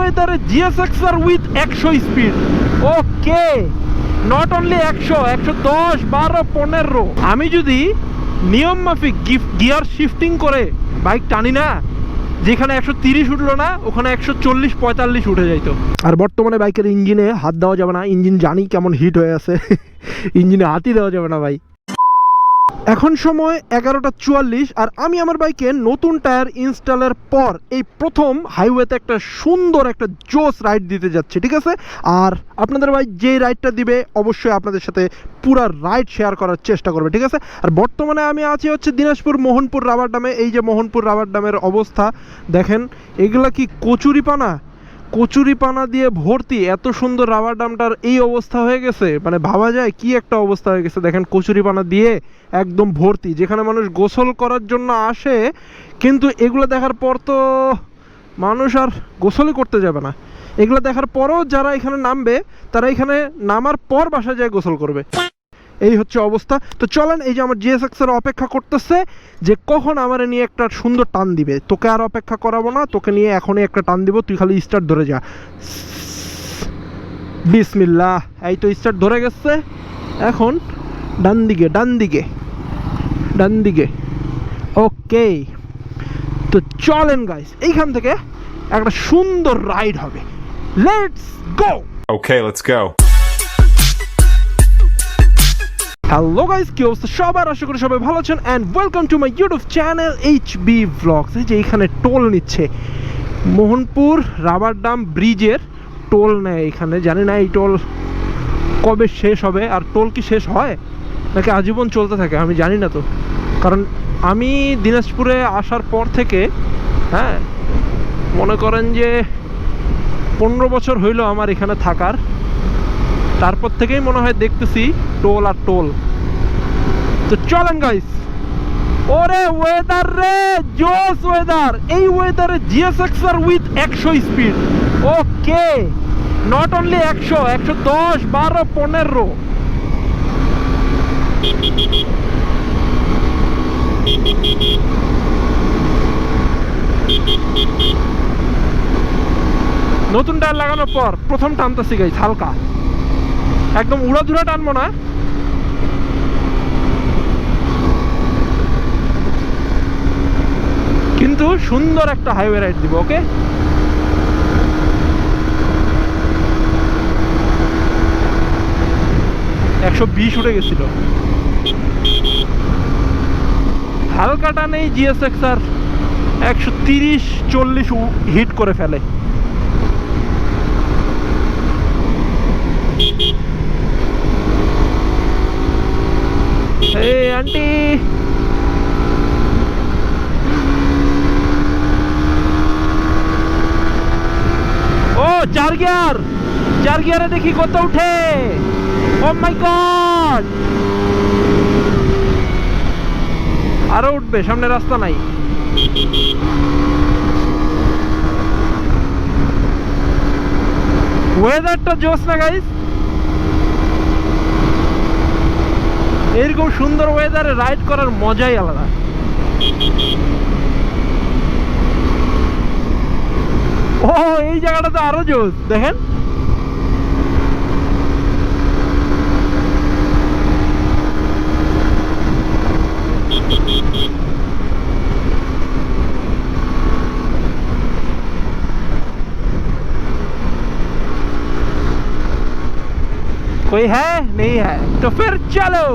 ওয়েদারে GSX-R with 100 speed. Okay, not only 100, 110, 12, 15। আমি যদি নিয়ম মাফিক গিয়ার শিফটিং করে বাইক টানি না, যেখানে 130 উঠলো না ওখানে 140, 45 উঠে যাইতো। আর বর্তমানে বাইকের ইঞ্জিনে হাত দেওয়া যাবে না, ইঞ্জিন জানি কেমন হিট হয়ে আছে, ইঞ্জিনে হাতই দেওয়া যাবে না ভাই। এখন সময় 11:44 আর আমি আমার বাইকে নতুন টায়ার ইনস্টলের পর এই প্রথম হাইওয়েতে একটা সুন্দর একটা জোস রাইড দিতে যাচ্ছি, ঠিক আছে? আর আপনাদের ভাই যেই রাইডটা দিবে অবশ্যই আপনাদের সাথে পুরো রাইড শেয়ার করার চেষ্টা করবে, ঠিক আছে? আর বর্তমানে আমি আছি হচ্ছে দিনাজপুর মোহনপুর রাবার ড্যামে। এই যে মোহনপুর রাবার ড্যামের অবস্থা দেখেন, এগুলা কি কচুরিপানা দিয়ে ভর্তি। এত সুন্দর রাবার ড্যামটার এই অবস্থা হয়ে গেছে, মানে ভাবা যায় কি একটা অবস্থা হয়ে গেছে। দেখেন কচুরিপানা দিয়ে একদম ভর্তি, যেখানে মানুষ গোসল করার জন্য আসে, কিন্তু এগুলো দেখার পর তো মানুষ আর গোসলই করতে যাবে না। এগুলো দেখার পরও যারা এখানে নামবে তারা এখানে নামার পর বাসায় যায় গোসল করবে। এই হচ্ছে অবস্থা। তো চলেন, এই যে আমার GSX-R অপেক্ষা করতেছে যে কখন আমার নিয়ে একটা সুন্দর টান দিবে। তোকে আর অপেক্ষা করাবো না, তোকে নিয়ে এখনই একটা টান দিব, তুই খালি স্টার্ট ধরে যা। বিসমিল্লাহ, এই তো স্টার্ট ধরে গেছে। এখন ডান দিকে। ওকে, তো চলেন গাইস, এইখান থেকে একটা সুন্দর রাইড হবে। Let's go. Okay, let's go. Hello guys, কি অবস্থা সবার? আশা করি সবাই ভালো আছেন and welcome to my YouTube channel HB Vlogs। এই যে এখানে টোল নিচ্ছে, মোহনপুর রাবার ড্যাম ব্রিজের টোল নেয় এখানে। জানি না এই টোল কবে শেষ হবে, আর টোল কি শেষ হয় নাকি আজীবন চলতে থাকে আমি জানি না। তো কারণ আমি দিনাজপুরে আসার পর থেকে, হ্যাঁ, মনে করেন যে 15 বছর হইলো আমার এখানে থাকার, তারপর থেকেই মনে হয় দেখতেছি টোল আর টোল। তো চলেন গাইস। ওরে ওয়েদার রে, জোস ওয়েদার! এই ওয়েদারে GSX-R with 100 speed. Okay, not only 100, 110, 12, 15। নতুন টায়ার লাগানোর পর প্রথম টানতেছি গাইস, হালকা, একদম উড়াধুরা টানবো না। কিন্তু সুন্দর একটা হাইওয়ে রাইড দিব। ওকে, একশো 20 উঠে গেছিল। হালকা টানেই GSX-R 130, 40 হিট করে ফেলে। এই আন্টি, ও চার গিয়ারে দেখি কত উঠে। ও মাই গড, আরো উঠবে, সামনে রাস্তা নাই। ওয়েদারটা জোস না গাইস? এরকম সুন্দর ওয়েদারে রাইড করার মজাই আলাদা। ও, এই জায়গাটা তো আরো জোস, দেখেন। कोई है नहीं है तो फिर चलो।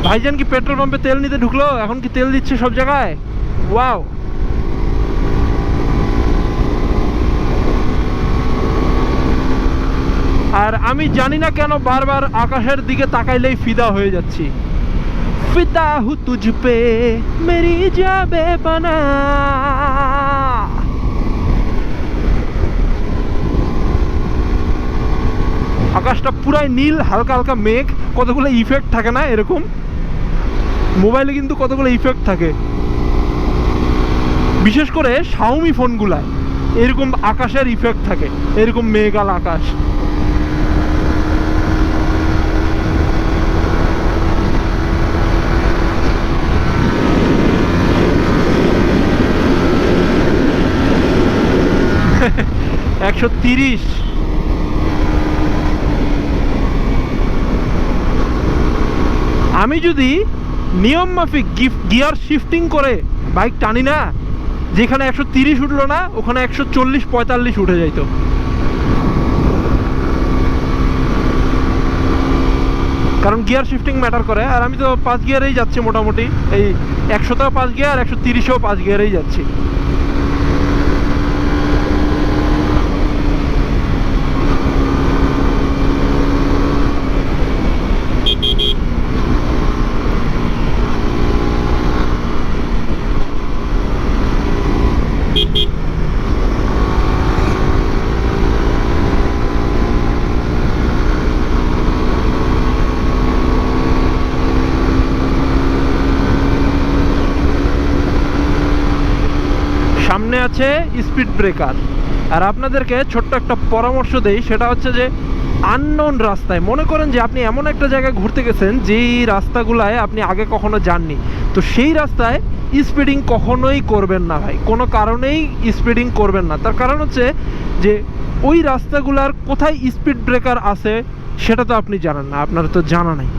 ভাইজান কি পেট্রোল পাম্পে তেল নিতে ঢুকলো? এখন কি তেল দিচ্ছে সব জায়গায়? ওয়াও। আর আমি জানি না কেন বারবার আকাশের দিকে তাকাইলেই ফিদা হয়ে যাচ্ছি। ফিদা হু তুঝ পে মেরি জাবে বানা। আকাশটা পুরাই নীল, হালকা হালকা মেঘ, কতগুলো ইফেক্ট থাকে না এরকম? মোবাইলে কিন্তু কতগুলো ইফেক্ট থাকে, বিশেষ করে শাওমি ফোনগুলায়। এরকম আকাশের ইফেক্ট থাকে, এরকম মেঘাল আকাশ। একশো 30। আমি যদি নিয়ম মাফিক গিয়ার শিফটিং করে বাইক টানি না, যেখানে 130 উঠলো না ওখানে 140-45 উঠে যাইতো। কারণ গিয়ার শিফটিং ম্যাটার করে। আর আমি তো 5 গিয়ারেই যাচ্ছি মোটামুটি, এই 100তেও 5 গিয়ার, 130এও 5 গিয়ারেই যাচ্ছি। সামনে আছে স্পিড ব্রেকার। আর আপনাদেরকে ছোট্ট একটা পরামর্শ দেই, সেটা হচ্ছে যে আননোন রাস্তায়, মনে করেন যে আপনি এমন একটা জায়গায় ঘুরতে গেছেন যেই রাস্তাগুলায় আপনি আগে কখনো যাননি, তো সেই রাস্তায় স্পিডিং কখনোই করবেন না ভাই, কোনো কারণেই স্পিডিং করবেন না। তার কারণ হচ্ছে যে ওই রাস্তাগুলার কোথায় স্পিড ব্রেকার আছে সেটা তো আপনি জানেন না, আপনার তো জানা নাই।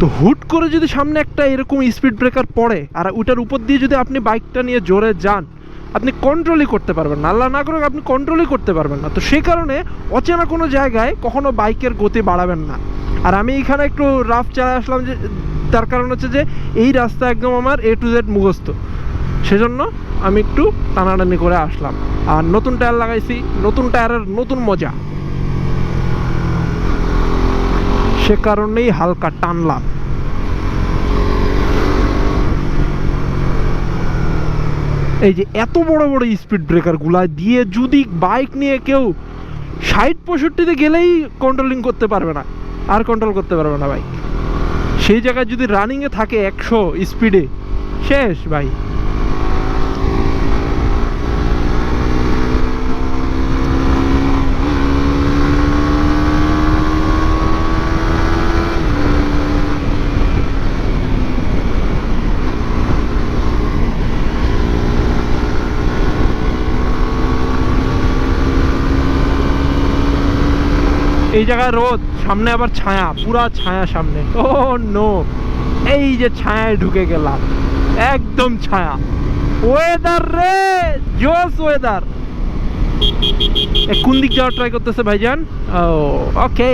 তো হুট করে যদি সামনে একটা এরকম স্পিড ব্রেকার পড়ে আর ওইটার উপর দিয়ে যদি আপনি বাইকটা নিয়ে জোরে যান, আপনি কন্ট্রোলই করতে পারবেন না, আল্লাহ না করুক আপনি কন্ট্রোলই করতে পারবেন না। তো সেই কারণে অচেনা কোনো জায়গায় কখনো বাইকের গতি বাড়াবেন না। আর আমি এখানে একটু রাফ চালায় আসলাম, যে তার কারণ হচ্ছে যে এই রাস্তা একদম আমার A to Z মুখস্থ, সেজন্য আমি একটু টানাটানি করে আসলাম। আর নতুন টায়ার লাগাইছি, নতুন টায়ারের নতুন মজা, সে কারণেই হালকা টানলাম। এই যে এত বড় বড় স্পিড ব্রেকার গুলা দিয়ে যদি বাইক নিয়ে কেউ 60-65-তে গেলেই কন্ট্রোলিং করতে পারবে না, আর কন্ট্রোল করতে পারবে না বাইক। সেই জায়গায় যদি রানিংয়ে থাকে 100 স্পিডে, শেষ ভাই। এই জায়গায় রোদ, সামনে আবার ছায়া, পুরা ছায়া সামনে। ও নো, এই যে ছায়ায় ঢুকে গেলাম, একদম ছায়া। ওয়েদার রে, জোস ওয়েদার। কোন দিক যাওয়ার ট্রাই করতেছে ভাইজান? ও ওকে।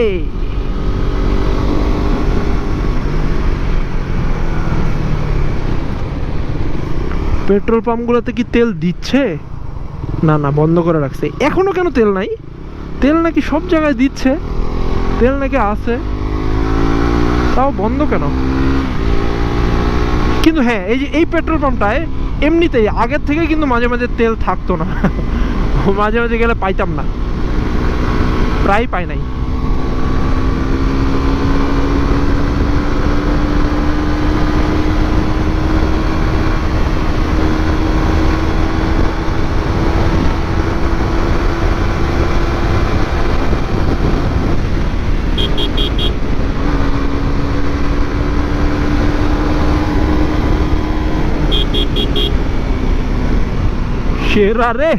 পেট্রোল পাম্পগুলোতে কি তেল দিচ্ছে? না না, বন্ধ করে রাখছে। এখনো কেন তেল নাই? তেল নাকি সব জায়গায় দিচ্ছে, তেল নাকি আছে, তাও বন্ধ কেন? কিন্তু হ্যাঁ, এই যে এই পেট্রোল পাম্পটায় এমনিতেই আগের থেকে কিন্তু মাঝে মাঝে তেল থাকতো না। মাঝে মাঝে গেলে পাইতাম না, প্রায় পাই নাই। সেরা রে।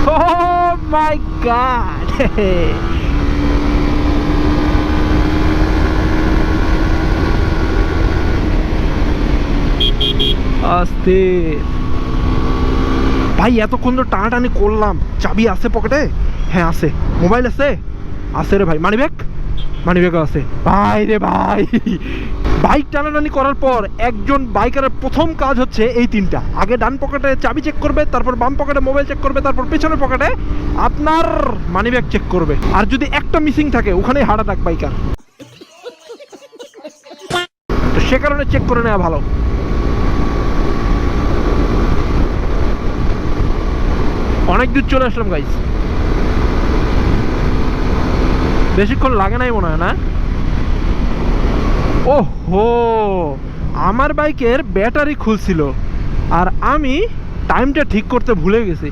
Oh my God! অস্থির ভাই, এতক্ষণ তো টানাটানি করলাম। চাবি আছে পকেটে? হ্যাঁ আছে। মোবাইল আছে? আছে রে ভাই। মানিব্যাগ? মানিব্যাগও আছে ভাই রে ভাই। বাইক টানাটানি করার পর একজন বাইকারের প্রথম কাজ হচ্ছে এই তিনটা। আগে ডান পকেটে চাবি চেক করবে, তারপর বাম পকেটে মোবাইল চেক করবে, তারপর পেছনের পকেটে আপনার মানিব্যাগ চেক করবে। আর যদি একটা মিসিং থাকে ওখানেই হার্ট অ্যাটাক বাইকার। তো সে কারণে চেক করে নেওয়া ভালো। অনেক দূর চলে আসলাম গাইস, বেশিক্ষণ লাগে নাই মনে হয় না। ওহো, আমার বাইকের ব্যাটারি খুলছিল আর আমি টাইমটা ঠিক করতে ভুলে গেছি,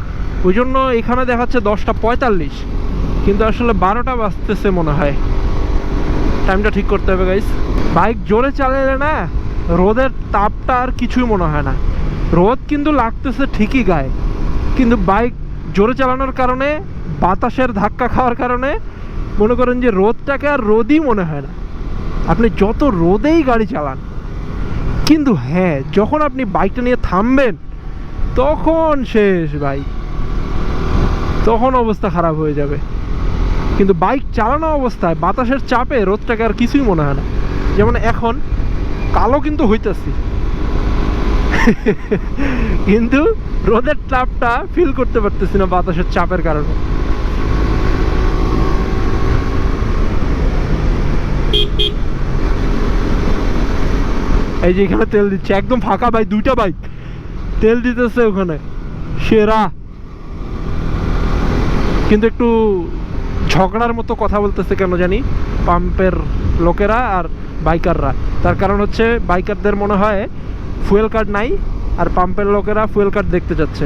ওই জন্য এখানে দেখাচ্ছে 10:45, কিন্তু আসলে 12টা বাজতেছে মনে হয়। টাইমটা ঠিক করতে হবে গাইস। বাইক জোরে চালালে না রোদের তাপটা আর কিছুই মনে হয় না, রোদ কিন্তু লাগতেছে ঠিকই গায়ে, কিন্তু বাইক জোরে চালানোর কারণে বাতাসের ধাক্কা খাওয়ার কারণে মনে করেন যে রোদটাকে আর রোদই মনে হয় না, আপনি যত রোদেই গাড়ি চালান। কিন্তু হ্যাঁ, যখন আপনি বাইকটা নিয়ে থামবেন তখন শেষ ভাই, তখন অবস্থা খারাপ হয়ে যাবে। কিন্তু বাইক চালানো অবস্থায় বাতাসের চাপে রোদটাকে আর কিছুই মনে হয় না। যেমন এখন কালো কিন্তু হইতেছি কিন্তু রোদের চাপটা ফিল করতে পারতেছি না বাতাসের চাপের কারণে। এই যে এখানে তেল দিচ্ছে, একদম ফাঁকা ভাই, 2টা বাইক তেল দিতেছে ওখানে, সেরা। কিন্তু একটু ঝগড়ার মতো কথা বলতেছে কেন জানি পাম্পের লোকেরা আর বাইকাররা। তার কারণ হচ্ছে বাইকারদের মনে হয় ফুয়েল কার্ড নাই, আর পাম্পের লোকেরা ফুয়েল কার্ড দেখতে যাচ্ছে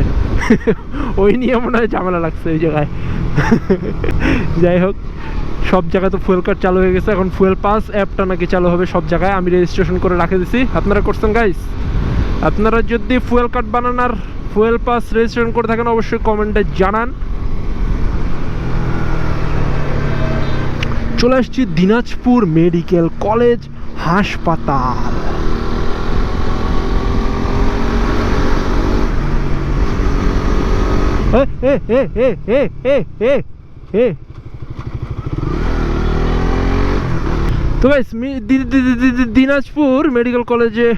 ওই নিয়ে মনে হয় ঝামেলা লাগছে ওই জায়গায় যাই হোক, সব জায়গায় তো ফুয়েল কার্ড চালু হয়ে গেছে, এখন ফুয়েল পাস অ্যাপটা নাকি চালু হবে সব জায়গায়। আমি রেজিস্ট্রেশন করে রাখে দিছি, আপনারা করছেন গাইস? আপনারা যদি ফুয়েল কার্ড বানান আর ফুয়েল পাস রেজিস্ট্রেশন করে থাকেন অবশ্যই কমেন্টে জানান। চলে আসছি দিনাজপুর মেডিকেল কলেজ হাসপাতাল। তো গাইস দিনাজপুর মেডিকেল কলেজে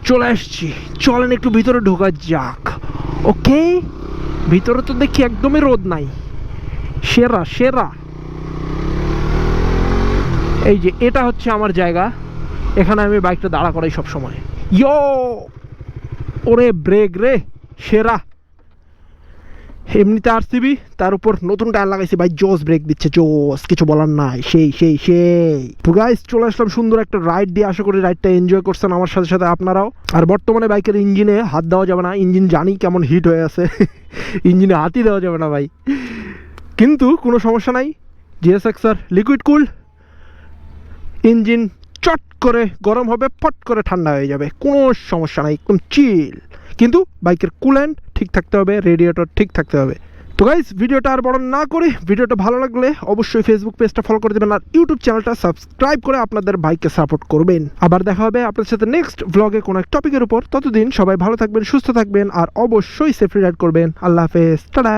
চলে আসছি, চলেন একটু ভিতরে ঢোকা যাক। ওকে, ভিতরে তো দেখি একদমই রোদ নাই, সেরা সেরা। এই যে এটা হচ্ছে আমার জায়গা, এখানে আমি বাইকটা দাঁড়া করাই সব সময়। ইয়ো, ওরে ব্রেক রে, সেরা। এমনিতে আরসিবি, তার উপর নতুন টায়ার লাগাইছি ভাই, জোস ব্রেক দিচ্ছে, জোস, কিছু বলার নাই, সেই সেই সেই। তো গাইস চলে আসলাম সুন্দর একটা রাইড দিয়ে, আশা করি রাইডটা এনজয় করছেন আমার সাথে সাথে আপনারাও। আর বর্তমানে বাইকের ইঞ্জিনে হাত দেওয়া যাবে না, ইঞ্জিন জানি কেমন হিট হয়ে আছে ইঞ্জিনে হাতই দেওয়া যাবে না ভাই, কিন্তু কোনো সমস্যা নাই, জিএসএক্সআর লিকুইড কুল, ইঞ্জিন চট করে গরম হবে, ফট করে ঠান্ডা হয়ে যাবে, কোনো সমস্যা নাই, একদম চিল। কিন্তু বাইকের কুল্যান্ট ঠিক থাকতে হবে, রেডিয়েটর ঠিক থাকতে হবে। তো গাইস ভিডিওটা আর বড় না করে, ভিডিওটা ভালো লাগলে অবশ্যই ফেসবুক পেজটা ফলো করে দেবেন আর ইউটিউব চ্যানেলটা সাবস্ক্রাইব করে আপনাদের ভাইকে সাপোর্ট করবেন। আবার দেখা হবে আপনার সাথে নেক্সট ব্লগে কোনো এক টপিকের উপর। ততদিন সবাই ভালো থাকবেন, সুস্থ থাকবেন আর অবশ্যই সেফলি রাইড করবেন। আল্লাহ হাফেজ, টাটা।